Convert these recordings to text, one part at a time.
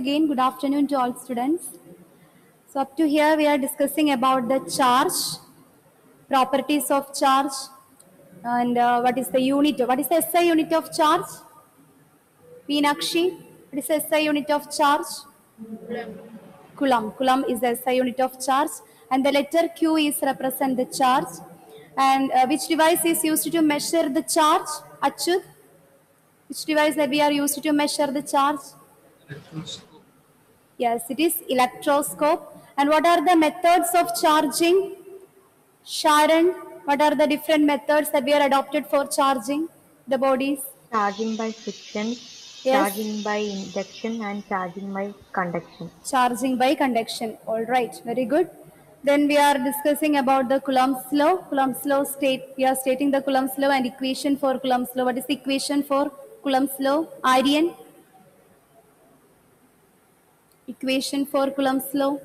Again, good afternoon to all students. So up to here we are discussing about the charge, properties of charge, and what is the unit, what is the SI unit of charge? Meenakshi, what is the SI unit of charge? Coulomb. Coulomb is the SI unit of charge, and the letter Q is represent the charge. And which device is used to measure the charge? Achyut, which device that we are used to measure the charge? Yes, it is electroscope. And what are the methods of charging? Sharon, what are the different methods that we are adopted for charging the bodies? Charging by friction, Yes. charging by induction, and charging by conduction. Charging by conduction. All right, very good. Then we are discussing about the Coulomb's law. Coulomb's law we are stating the Coulomb's law and equation for Coulomb's law. What is the equation for Coulomb's law? Aryan? Equation for Coulomb's law?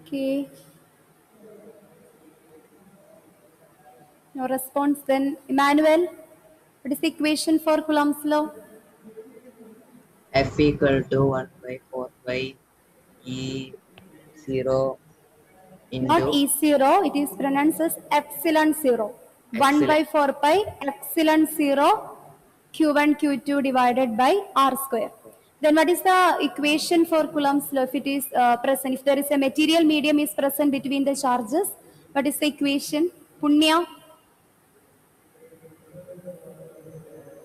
Okay. No response. Then Emmanuel, what is the equation for Coulomb's law? F equal to 1 by 4 by E0 into Not E0, it is pronounced as epsilon 0. 1 by 4 pi epsilon 0 Q1 Q2 divided by R square. Then what is the equation for Coulomb's law if it is present? If there is a material medium is present between the charges, what is the equation? Punya?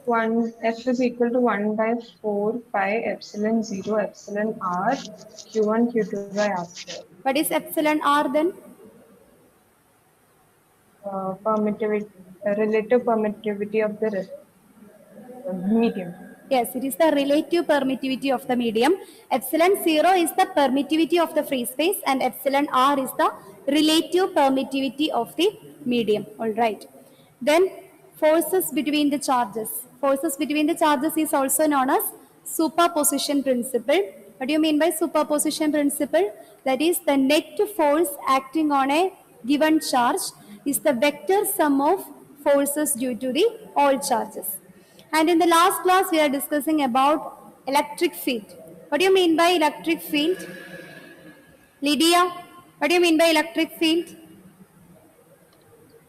F is equal to 1 by 4 pi epsilon 0 epsilon r q1 q2 by r square. What is epsilon R then? Permittivity, relative permittivity of the medium. Yes, it is the relative permittivity of the medium. Epsilon 0 is the permittivity of the free space and epsilon R is the relative permittivity of the medium. All right. Then forces between the charges. Forces between the charges is also known as superposition principle. What do you mean by superposition principle? That is the net force acting on a given charge is the vector sum of forces due to the all charges. And in the last class, we are discussing about electric field. What do you mean by electric field? Lydia, what do you mean by electric field?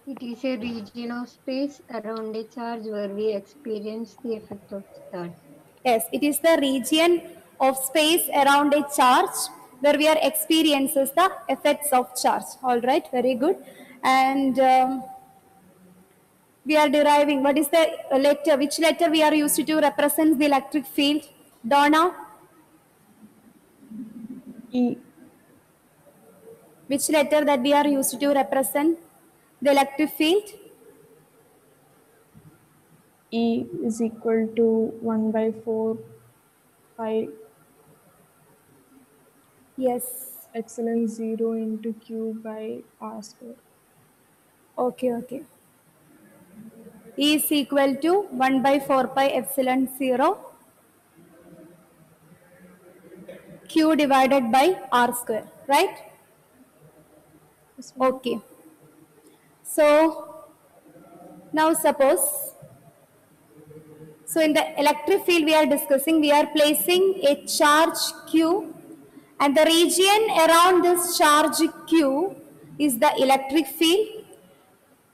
It is a region of space around a charge where we experience the effect of charge. Yes, it is the region of space around a charge where we are experiences the effects of charge. All right, very good. And we are deriving, what is the letter, which letter we are used to represent the electric field? Donna? E. Which letter that we are used to represent the electric field? E is equal to 1 by 4 pi Yes. epsilon 0 into q by r square. Okay. E is equal to 1 by 4 pi epsilon 0 q divided by r square, right? Okay. So, now suppose, so in the electric field we are discussing, we are placing a charge q and the region around this charge q is the electric field,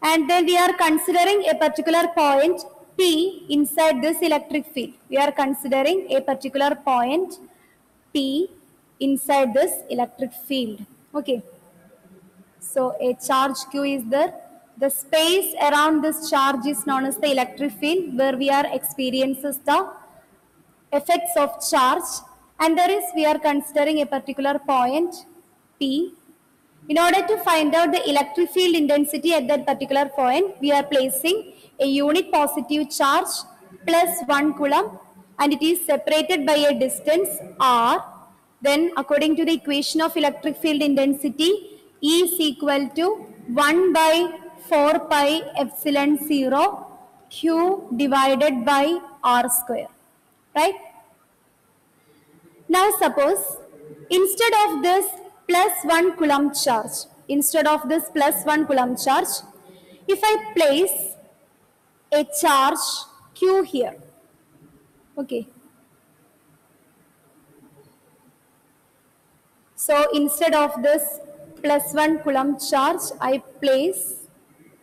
and then we are considering a particular point P inside this electric field. We are considering a particular point P inside this electric field. Okay. So a charge Q is there. The space around this charge is known as the electric field where we are experiences the effects of charge, and there is we are considering a particular point P. In order to find out the electric field intensity at that particular point, we are placing a unit positive charge plus 1 coulomb and it is separated by a distance r. Then according to the equation of electric field intensity, E is equal to 1 by 4 pi epsilon 0 Q divided by R square. Right? Now suppose instead of this plus 1 coulomb charge, instead of this plus 1 Coulomb charge, if I place a charge Q here, okay. So instead of this plus 1 Coulomb charge, I place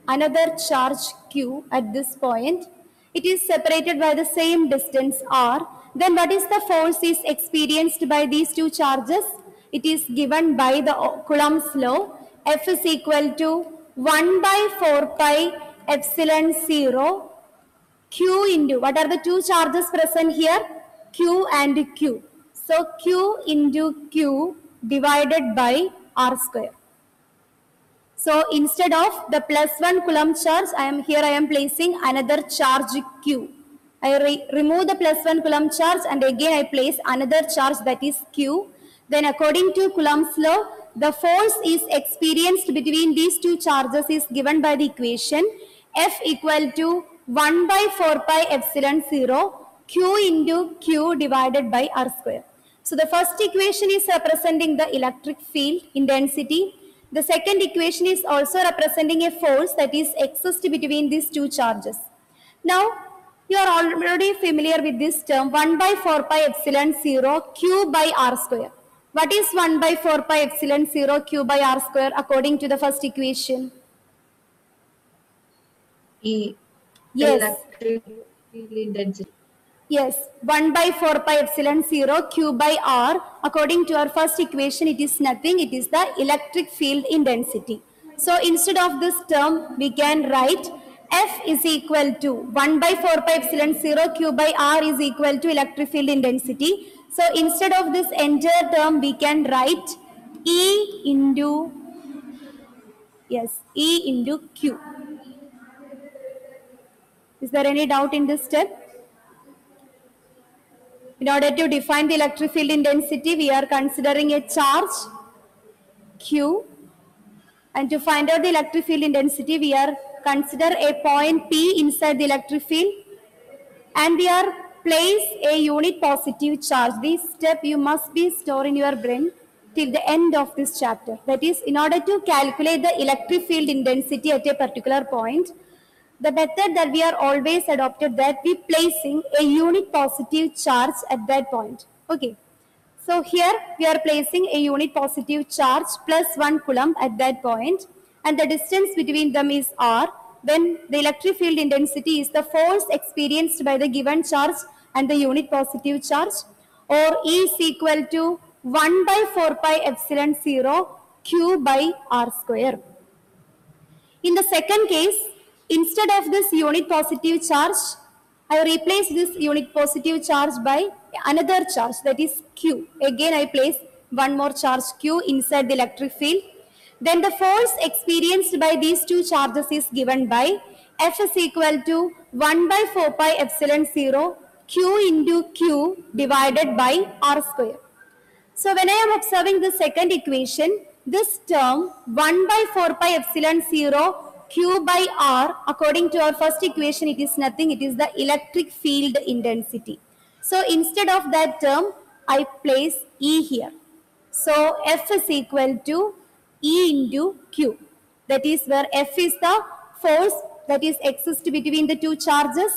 another charge Q at this point. It is separated by the same distance R. Then what is the force is experienced by these two charges? It is given by the Coulomb's law. F is equal to 1 by 4 pi epsilon 0 Q into, what are the two charges present here? Q and Q. So Q into Q divided by R square. So instead of the plus 1 Coulomb charge, I am placing another charge Q. I remove the plus 1 Coulomb charge and again I place another charge, that is Q. Then according to Coulomb's law, the force is experienced between these two charges is given by the equation F equal to 1 by 4 pi epsilon 0 Q into Q divided by R square. So the first equation is representing the electric field intensity. The second equation is also representing a force that is exists between these two charges. Now, you are already familiar with this term 1 by 4 pi epsilon 0 Q by R square. What is 1 by 4 pi epsilon 0 Q by R square according to the first equation? E. Yes. Electric field intensity. Yes, 1 by 4 pi epsilon 0 Q by R. According to our first equation, it is nothing. It is the electric field intensity. So instead of this term, we can write F is equal to 1 by 4 pi epsilon 0 Q by R is equal to electric field intensity. So instead of this entire term, we can write E into, yes, E into Q. Is there any doubt in this step? In order to define the electric field intensity, we are considering a charge Q, and to find out the electric field intensity, we are consider a point P inside the electric field, and we are place a unit positive charge. This step you must be store in your brain till the end of this chapter. That is, in order to calculate the electric field intensity at a particular point, the method that we are always adopted that we placing a unit positive charge at that point. Okay. So here we are placing a unit positive charge plus 1 Coulomb at that point, and the distance between them is R. Then the electric field intensity is the force experienced by the given charge and the unit positive charge, or E is equal to 1 by 4 pi epsilon 0 Q by R square. In the second case, instead of this unit positive charge, I replace this unit positive charge by another charge, that is Q. Again, I place one more charge Q inside the electric field. Then the force experienced by these two charges is given by F is equal to 1 by 4 pi epsilon 0 Q into Q divided by R square. So when I am observing the second equation, this term 1 by 4 pi epsilon 0 Q by R, according to our first equation, it is nothing. It is the electric field intensity. So instead of that term, I place E here. So F is equal to E into Q. That is where F is the force that is exists between the two charges.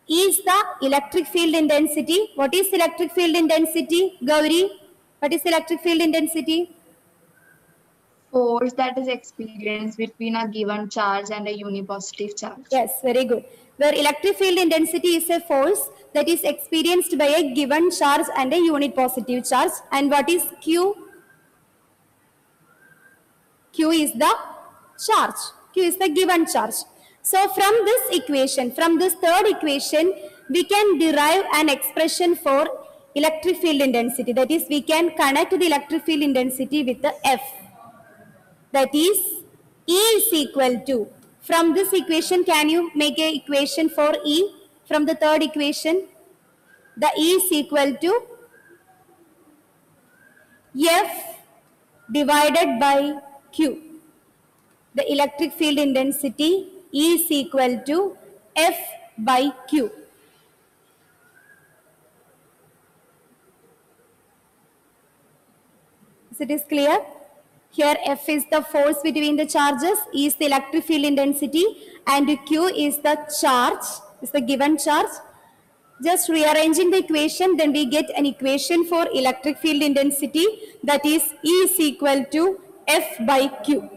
E is the electric field intensity. What is electric field intensity, Gauri? What is electric field intensity? Force that is experienced between a given charge and a unipositive charge. Yes, very good. Where electric field intensity is a force that is experienced by a given charge and a unit positive charge. And what is Q? Q is the charge. Q is the given charge. So from this equation, from this third equation, we can derive an expression for electric field intensity. That is, we can connect the electric field intensity with the F. That is, E is equal to, from this equation, can you make an equation for E from the third equation? The E is equal to F divided by Q. The electric field intensity E is equal to F by Q. Is it clear? Here F is the force between the charges, E is the electric field intensity, and Q is the charge, is the given charge. Just rearranging the equation, then we get an equation for electric field intensity, that is E is equal to F by Q.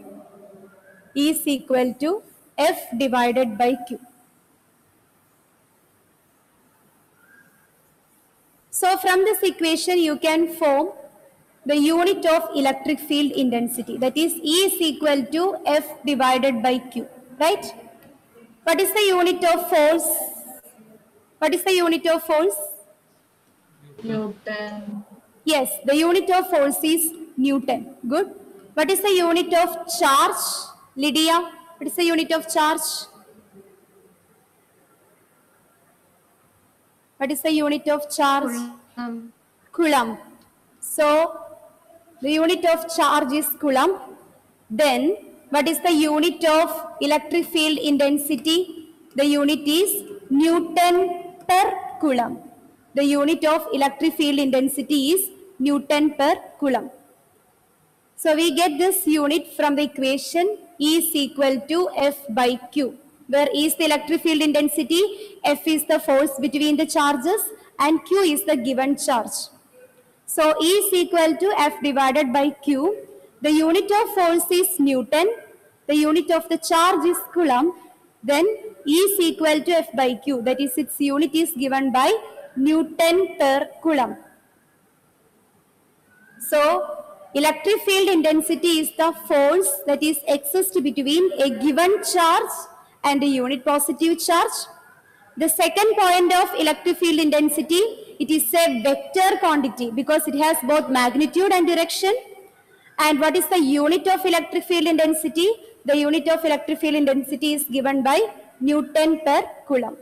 E is equal to F divided by Q. So from this equation you can form the unit of electric field intensity, that is E is equal to F divided by Q, right? What is the unit of force? What is the unit of force? Newton. Yes, the unit of force is Newton. Good. What is the unit of charge? Lydia, what is the unit of charge? What is the unit of charge? Coulomb. So, the unit of charge is Coulomb. Then, what is the unit of electric field intensity? The unit is Newton per Coulomb. The unit of electric field intensity is Newton per Coulomb. So, we get this unit from the equation E is equal to F by Q, where E is the electric field intensity, F is the force between the charges, and Q is the given charge. So, E is equal to F divided by Q. The unit of force is Newton. The unit of the charge is Coulomb. Then E is equal to F by Q. That is, its unit is given by Newton per Coulomb. So, electric field intensity is the force that is exists between a given charge and a unit positive charge. The second point of electric field intensity, it is a vector quantity because it has both magnitude and direction. And what is the unit of electric field intensity? The unit of electric field intensity is given by Newton per Coulomb.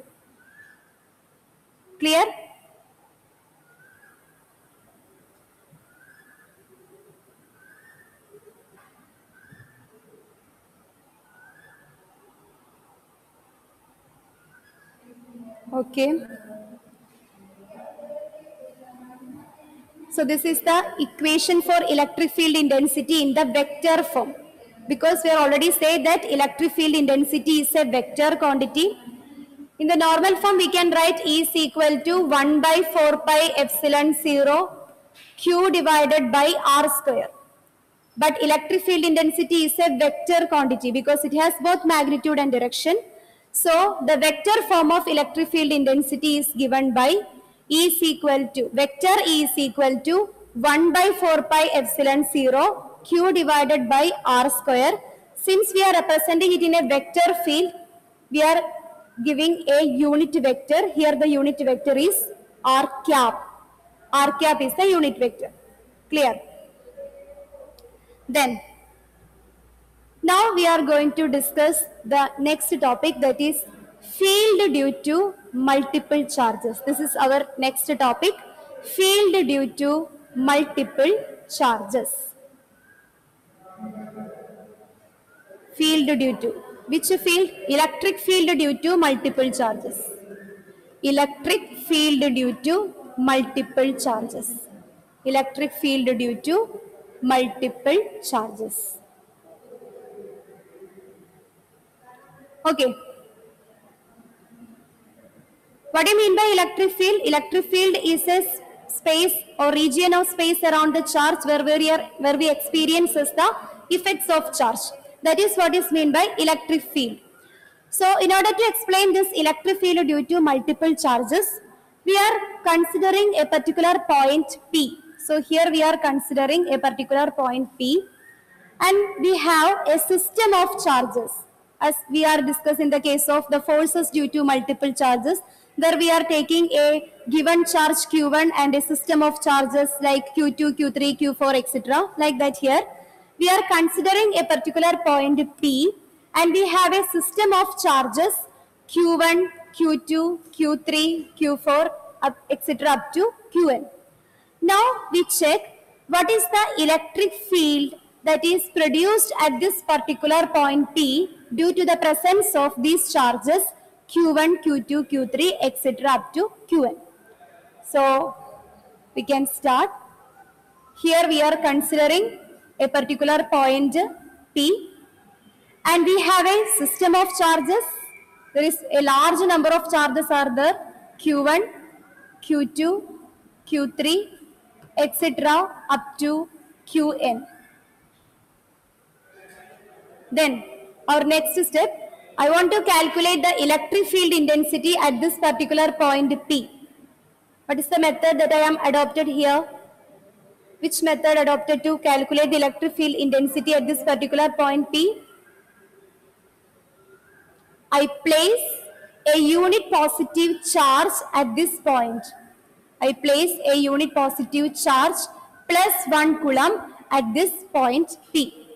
Clear? Okay. So this is the equation for electric field intensity in the vector form. Because we have already said that electric field intensity is a vector quantity. In the normal form, we can write E is equal to 1 by 4 pi epsilon 0 Q divided by R square. But electric field intensity is a vector quantity because it has both magnitude and direction. So the vector form of electric field intensity is given by E is equal to, vector E is equal to 1 by 4 pi epsilon 0 Q divided by R square. Since we are representing it in a vector field, we are giving a unit vector. Here the unit vector is R cap. R cap is the unit vector. Clear? Then, now we are going to discuss the next topic, that is field due to multiple charges. This is our next topic, field due to multiple charges. Field due to, which field? Electric field due to multiple charges. Electric field due to multiple charges. Electric field due to multiple charges. Okay. What do you mean by electric field? Electric field is a space or region of space around the charge where we experience the effects of charge. That is what is meant by electric field. So, in order to explain this electric field due to multiple charges, we are considering a particular point P. So, here we are considering a particular point P, and we have a system of charges. As we are discussing the case of the forces due to multiple charges, there we are taking a given charge Q1 and a system of charges like Q2, Q3, Q4, etc. Like that here. We are considering a particular point P, and we have a system of charges Q1, Q2, Q3, Q4, etc. up to Qn. Now we check what is the electric field that is produced at this particular point P due to the presence of these charges Q1, Q2, Q3, etc. up to Qn. So we can start. Here we are considering a particular point P, and we have a system of charges. There is a large number of charges are there, Q1, Q2, Q3, etc. up to Qn. Then our next step, I want to calculate the electric field intensity at this particular point P. What is the method that I am adopted here? Which method adopted to calculate the electric field intensity at this particular point P? I place a unit positive charge at this point. I place a unit positive charge plus 1 coulomb at this point P.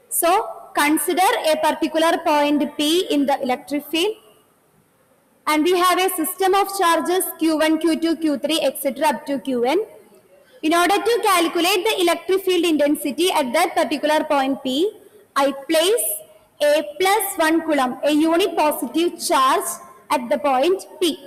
So, consider a particular point P in the electric field, and we have a system of charges Q1, Q2, Q3, etc. up to Qn. In order to calculate the electric field intensity at that particular point P, I place a plus 1 coulomb, a unit positive charge at the point P.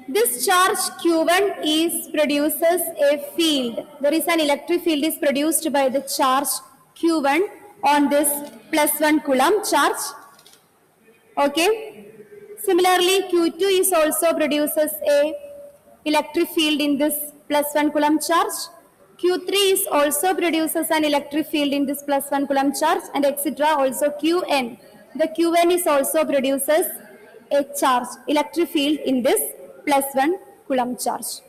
This charge Q1 produces a field. There is an electric field is produced by the charge Q1 on this plus 1 coulomb charge. Okay. Similarly, Q2 is also produces a electric field in this plus 1 coulomb charge. Q3 is also produces an electric field in this plus 1 coulomb charge, and etc. Also Qn. The Qn is also produces a charge, electric field in this plus 1 coulomb charge.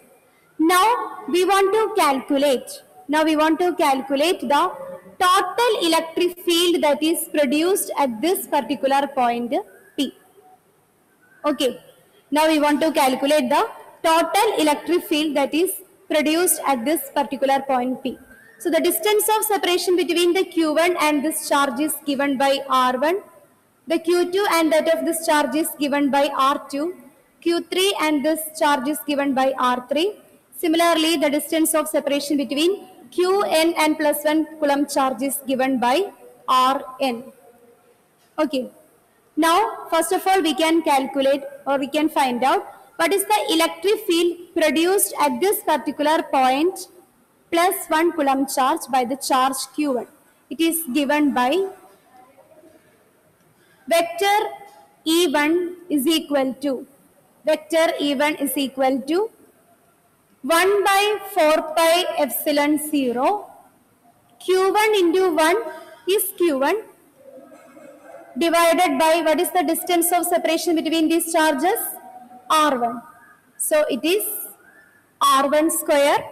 Now we want to calculate the total electric field that is produced at this particular point P. Okay, now we want to calculate the total electric field that is produced at this particular point P. So the distance of separation between the Q1 and this charge is given by R1. The Q2 and that of this charge is given by R2. Q3 and this charge is given by R3. Similarly, the distance of separation between Qn and plus 1 coulomb charge is given by Rn. Okay. Now, first of all, we can calculate or we can find out what is the electric field produced at this particular point plus 1 coulomb charge by the charge Q1. It is given by vector E1 is equal to 1 by 4 pi epsilon 0. Q1 into 1 is Q1 divided by what is the distance of separation between these charges? R1. So it is R1 square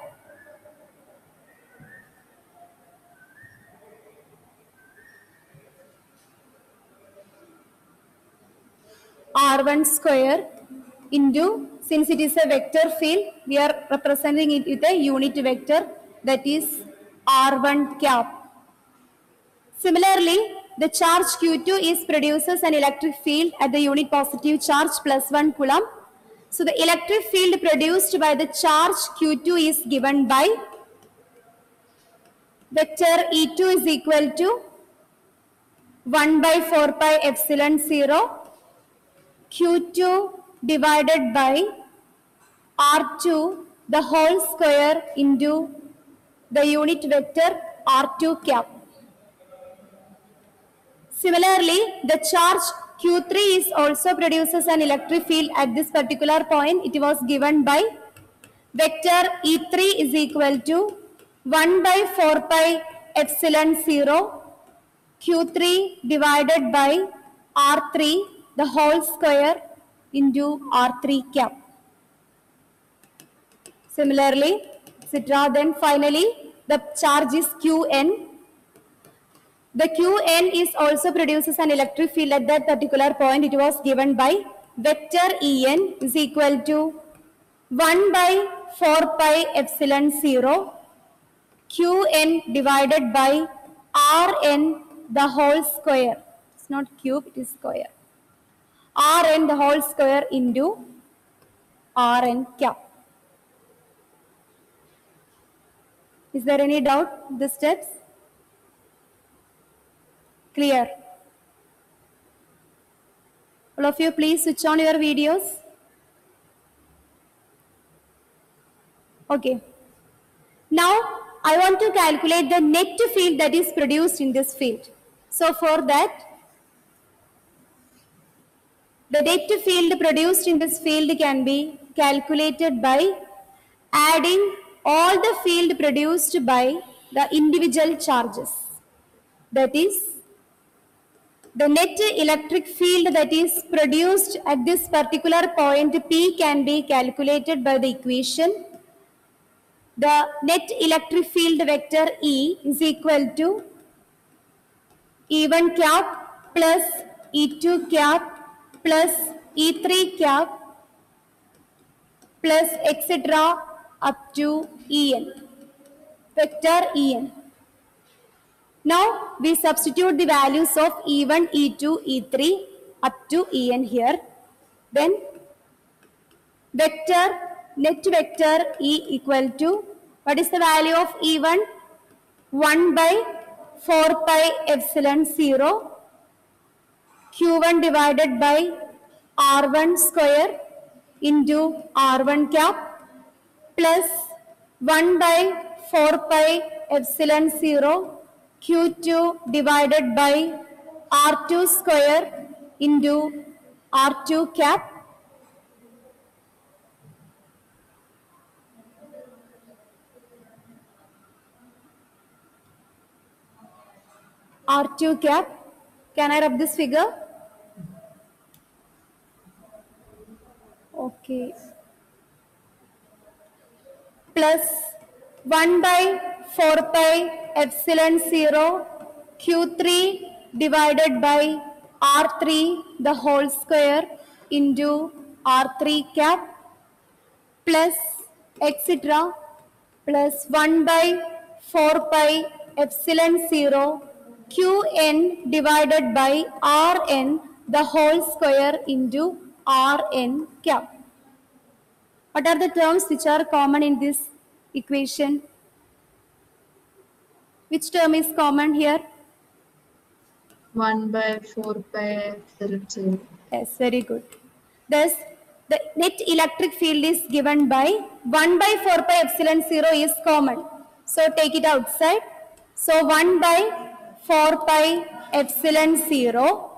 into, since it is a vector field, we are representing it with a unit vector, that is R1 cap. Similarly, the charge Q2 produces an electric field at the unit positive charge plus 1 coulomb. So the electric field produced by the charge Q2 is given by vector E2 is equal to 1 by 4 pi epsilon 0 Q2 divided by R2 the whole square into the unit vector R2 cap. Similarly, the charge Q3 also produces an electric field at this particular point. It was given by vector E3 is equal to 1 by 4 pi epsilon 0 Q3 divided by R3 the whole square into R3 cap. Similarly, etc. Then finally, the charge is Qn. The Qn is also produces an electric field at that particular point. It was given by vector En is equal to 1 by 4 pi epsilon 0 Qn divided by Rn the whole square. It's not cube, it is square. Rn the whole square into Rn cap. Is there any doubt the steps? Clear? All of you please switch on your videos. Okay. Now I want to calculate the net field that is produced in this field. So for that, the net field produced in this field can be calculated by adding all the field produced by the individual charges. That is, the net electric field that is produced at this particular point P can be calculated by the equation. The net electric field vector E is equal to E1 cap plus E2 cap plus E3 cap plus etc. up to En, vector En. Now we substitute the values of E1, E2, E3 up to En here. Then vector, net vector E equal to, what is the value of E1? 1 by 4 pi epsilon 0 Q1 divided by R1 square into R1 cap plus 1 by 4 pi epsilon 0 Q2 divided by R2 square into R2 cap R2 cap. Can I rub this figure? Okay. Plus 1 by 4 pi epsilon 0 Q3 divided by R3 the whole square into R3 cap plus etc. plus 1 by 4 pi epsilon 0 Qn divided by Rn the whole square into Rn cap. What are the terms which are common in this equation? Which term is common here? 1 by 4 pi epsilon 0. Yes, very good. Thus, the net electric field is given by 1 by 4 pi epsilon 0 is common. So, take it outside. So, 1 by 4 pi epsilon 0.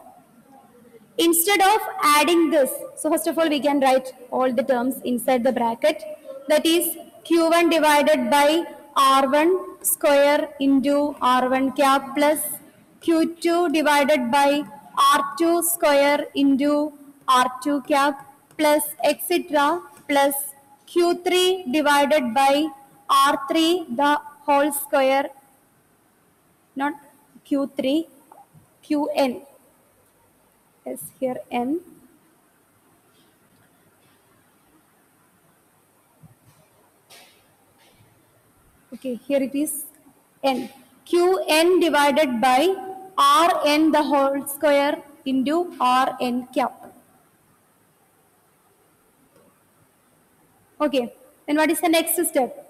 Instead of adding this, so first of all, we can write all the terms inside the bracket. That is Q1 divided by R1 square into R1 cap plus Q2 divided by R2 square into R2 cap plus etc. plus Q3 divided by R3 the whole square, not Q3, Qn. Yes, here n. Okay, here it is n. Qn divided by Rn the whole square into Rn cap. Okay, then what is the next step?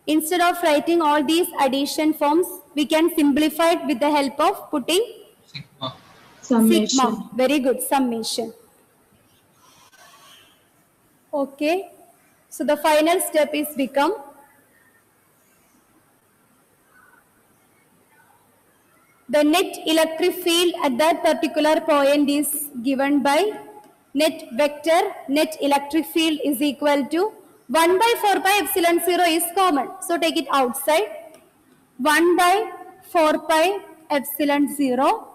Instead of writing all these addition forms, we can simplify it with the help of putting Summation. sigma. Very good, summation. Okay, so the final step is become the net electric field at that particular point is given by net vector, net electric field is equal to 1 by 4 pi epsilon 0 is common. So take it outside. 1 by 4 pi epsilon 0.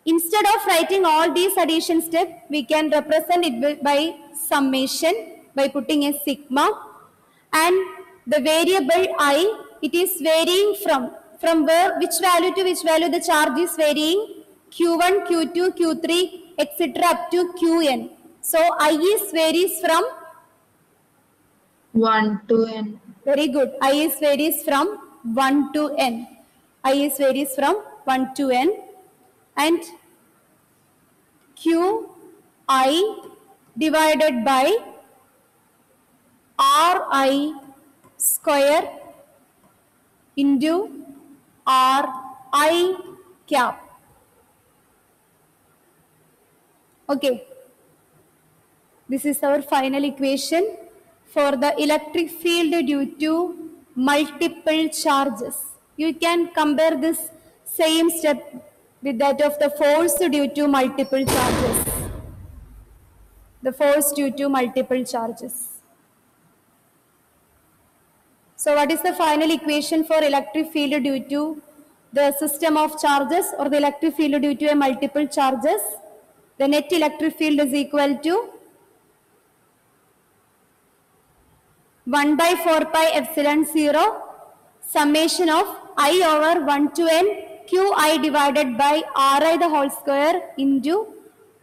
Instead of writing all these addition steps, we can represent it by summation by putting a sigma, and the variable I, it is varying from where, which value to which value the charge is varying, Q1, Q2, Q3, etc. up to Qn. So I is varies from 1 to n. very good. I is varies from 1 to n. I is varies from 1 to n, and Q I divided by Ri square into Ri cap. Okay. This is our final equation for the electric field due to multiple charges. You can compare this same step with that of the force due to multiple charges. The force due to multiple charges. So what is the final equation for electric field due to the system of charges or the electric field due to a multiple charges? The net electric field is equal to 1 by 4 pi epsilon 0 summation of I over 1 to n qi divided by ri the whole square into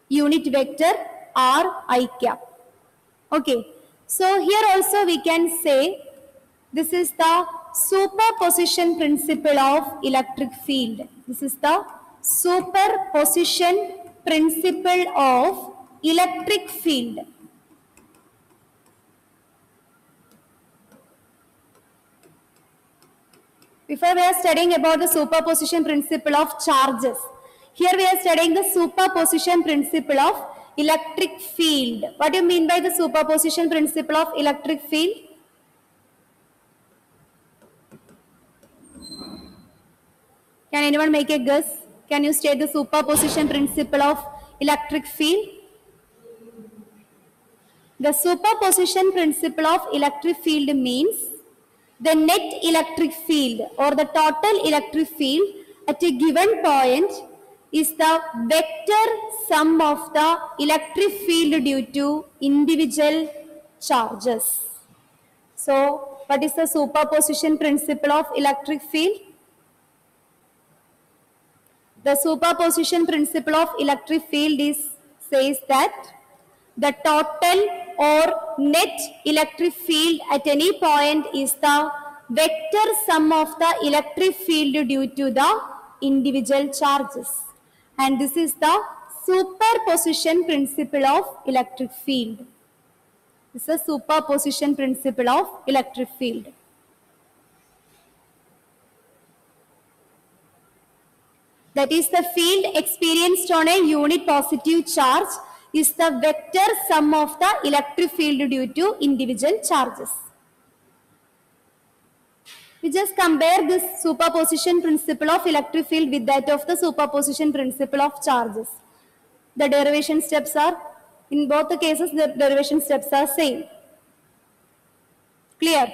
unit vector ri cap. Okay, so here also we can say this is the superposition principle of electric field. This is the superposition principle of electric field. Before we are studying about the superposition principle of charges. Here we are studying the superposition principle of electric field. What do you mean by the superposition principle of electric field? Can anyone make a guess? Can you state the superposition principle of electric field? The superposition principle of electric field means the net electric field or the total electric field at a given point is the vector sum of the electric field due to individual charges. So, what is the superposition principle of electric field? The superposition principle of electric field says that the total or net electric field at any point is the vector sum of the electric field due to the individual charges. And this is the superposition principle of electric field. This is the superposition principle of electric field. That is, the field experienced on a unit positive charge is the vector sum of the electric field due to individual charges. We just compare this superposition principle of electric field with that of the superposition principle of charges. The derivation steps are, in both the cases, the derivation steps are same. Clear?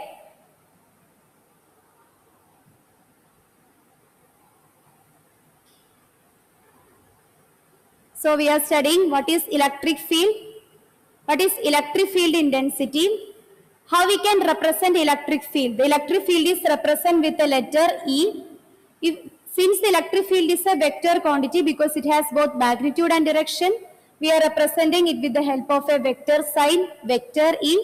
So we are studying what is electric field, what is electric field intensity, how we can represent electric field. The electric field is represented with the letter E. Since the electric field is a vector quantity because it has both magnitude and direction, we are representing it with the help of a vector sign, vector E.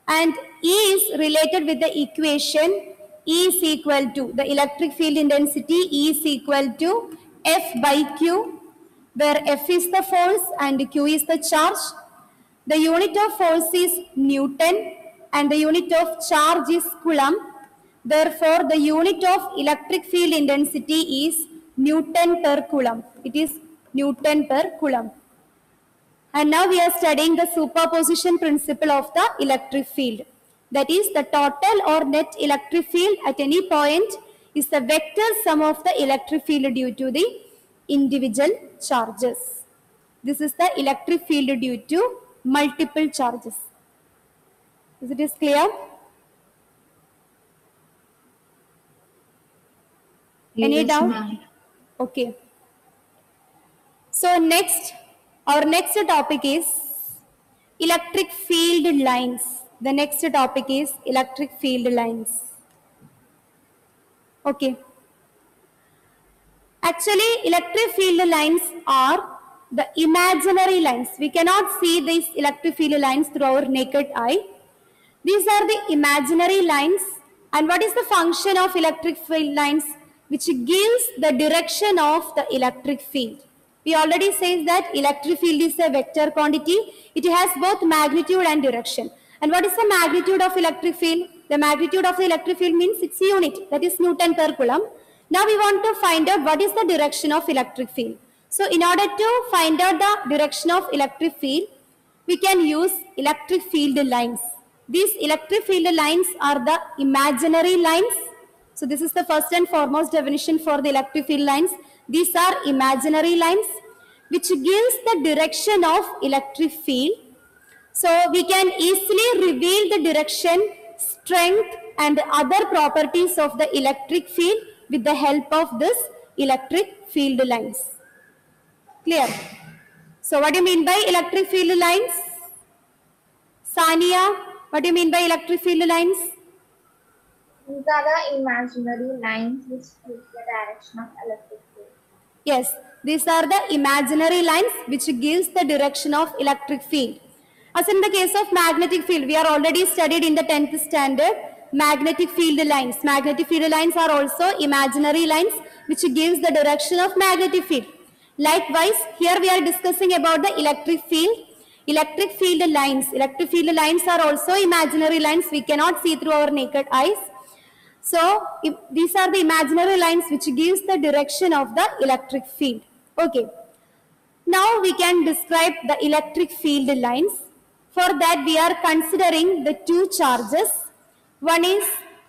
And E is related with the equation E is equal to, the electric field intensity E is equal to F by Q, where F is the force and Q is the charge. The unit of force is Newton and the unit of charge is Coulomb. Therefore, the unit of electric field intensity is Newton per Coulomb. It is Newton per Coulomb. And now we are studying the superposition principle of the electric field. That is, the total or net electric field at any point is the vector sum of the electric field due to the individual charges. This is the electric field due to multiple charges. Is it clear? Any Yes, doubt? ma'am. Okay. So next, our next topic is electric field lines. The next topic is electric field lines. Okay. Actually, electric field lines are the imaginary lines. We cannot see these electric field lines through our naked eye. These are the imaginary lines. And what is the function of electric field lines? Which gives the direction of the electric field. We already said that electric field is a vector quantity. It has both magnitude and direction. And what is the magnitude of electric field? The magnitude of the electric field means its unit, that is Newton per Coulomb. Now we want to find out what is the direction of electric field. So in order to find out the direction of electric field, we can use electric field lines. These electric field lines are the imaginary lines. So this is the first and foremost definition for the electric field lines. These are imaginary lines which gives the direction of electric field. So we can easily reveal the direction, strength and other properties of the electric field with the help of this electric field lines. Clear? So what do you mean by electric field lines? Sania, what do you mean by electric field lines? These are the imaginary lines which give the direction of electric field. Yes, these are the imaginary lines which gives the direction of electric field. As in the case of magnetic field, we are already studied in the 10th standard magnetic field lines. Magnetic field lines are also imaginary lines which gives the direction of magnetic field. Likewise, here we are discussing about the electric field. Electric field lines. Electric field lines are also imaginary lines we cannot see through our naked eyes. So, these are the imaginary lines which gives the direction of the electric field. Okay. Now we can describe the electric field lines. For that we are considering the two charges. One is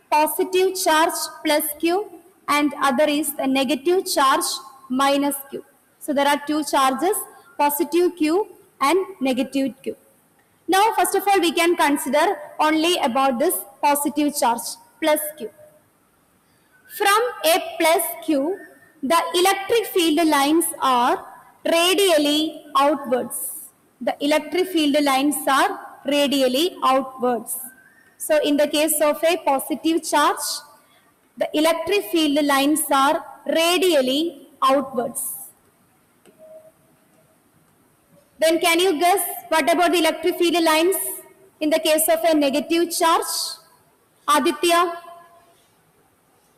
positive charge plus Q and other is a negative charge minus Q. So there are two charges, positive Q and negative Q. Now first of all we can consider only about this positive charge plus Q. From A plus Q, the electric field lines are radially outwards. The electric field lines are radially outwards. So in the case of a positive charge, the electric field lines are radially outwards. Then can you guess what about the electric field lines in the case of a negative charge? Aditya,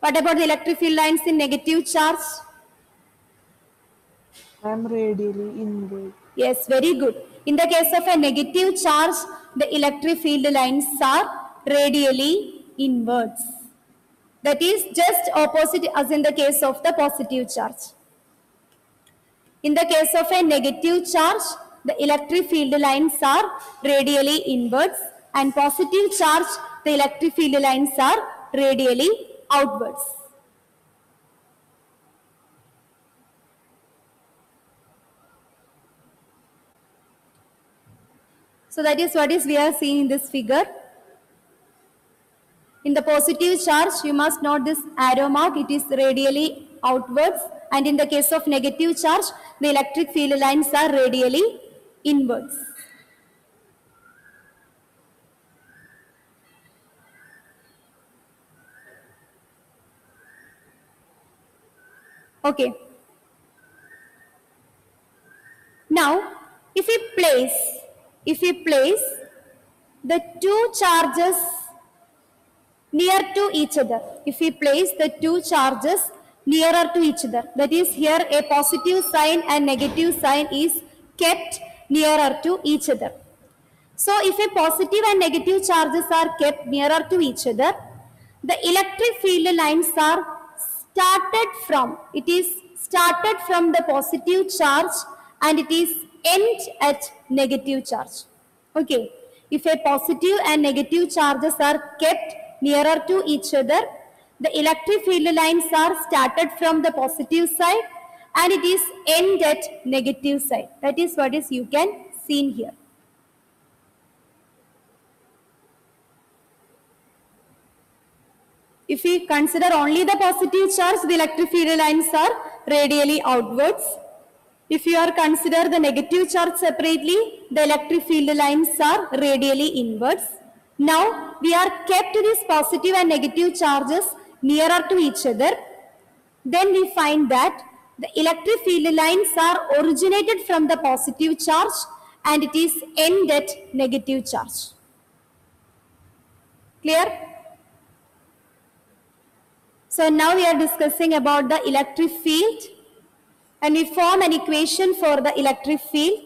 what about the electric field lines in negative charge? I am radially inward. Yes, very good. In the case of a negative charge, the electric field lines are radially inwards. That is just opposite as in the case of the positive charge. In the case of a negative charge, the electric field lines are radially inwards, and positive charge, the electric field lines are radially outwards. So that is what is we are seeing in this figure. In the positive charge, you must note this arrow mark, it is radially outwards, and in the case of negative charge, the electric field lines are radially inwards. Okay. Now, if we place the two charges near to each other, if we place the two charges nearer to each other, that is here a positive sign and negative sign is kept nearer to each other. So if a positive and negative charges are kept nearer to each other, the electric field lines are it is started from the positive charge and it is end at negative charge. Okay, if a positive and negative charges are kept nearer to each other, the electric field lines are started from the positive side and it is end at negative side. That is what is you can see here. If we consider only the positive charge, the electric field lines are radially outwards. If you are consider the negative charge separately, the electric field lines are radially inwards. Now, we are kept these positive and negative charges nearer to each other. Then we find that the electric field lines are originated from the positive charge and it is end at negative charge. Clear? So now we are discussing about the electric field and we form an equation for the electric field.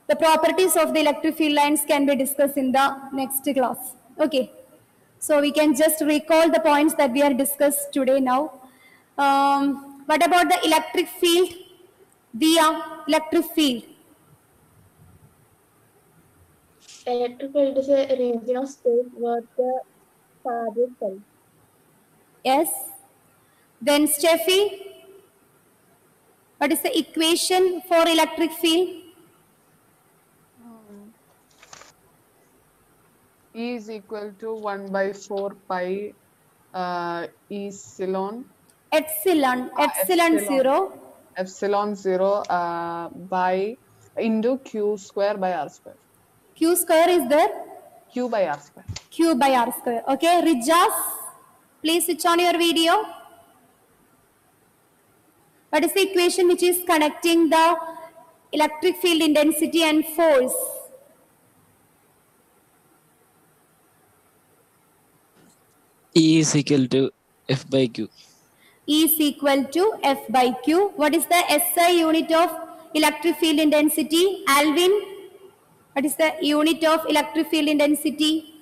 The properties of the electric field lines can be discussed in the next class. Okay. So we can just recall the points that we are discussed today now. What about the electric field? Via electric field. Electric field is a region of space where the charges fell. Yes. Then Steffi, what is the equation for electric field? E is equal to 1 by 4 pi epsilon Epsilon 0. epsilon 0 by into q square by r square. Q square is there? Q by r square. Q by r square. Okay, Rijas, please switch on your video. What is the equation which is connecting the electric field intensity and force? E is equal to F by Q. E is equal to F by Q. What is the SI unit of electric field intensity? Alvin, what is the unit of electric field intensity?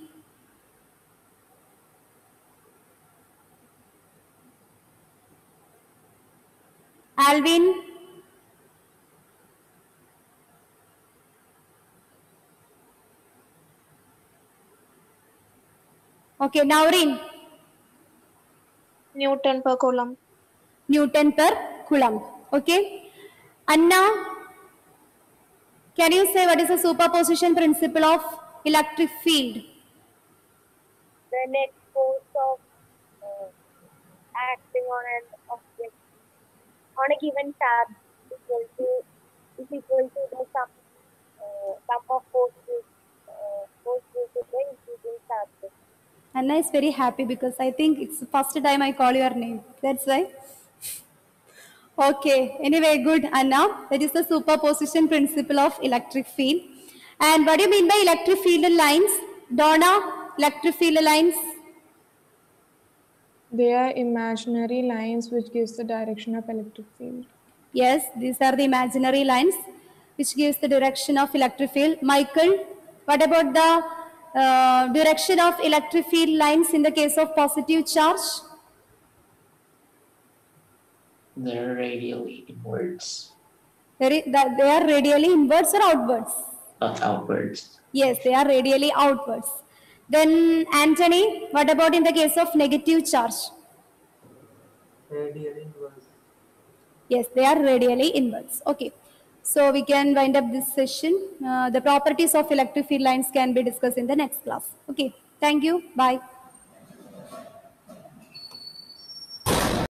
Alvin, okay, Naurin, Newton per coulomb. Newton per coulomb. Okay, Anna, can you say what is the superposition principle of electric field? The net force of acting on an object on a given charge is equal to the sum of force due to the increasing charges. Anna is very happy because I think it's the first time I call your name. That's why. Okay, anyway, good, Anna. That is the superposition principle of electric field. And what do you mean by electric field lines? Donna, electric field lines? They are imaginary lines which gives the direction of electric field. Yes, these are the imaginary lines which gives the direction of electric field. Michael, what about the direction of electric field lines in the case of positive charge? They're radially inwards, They are radially inwards or outwards? outwards. Yes, they are radially outwards. Then Anthony, what about in the case of negative charge? Radial inverse. Yes, they are radially inwards. Okay. So we can wind up this session. The properties of electric field lines can be discussed in the next class. Okay. Thank you. Bye.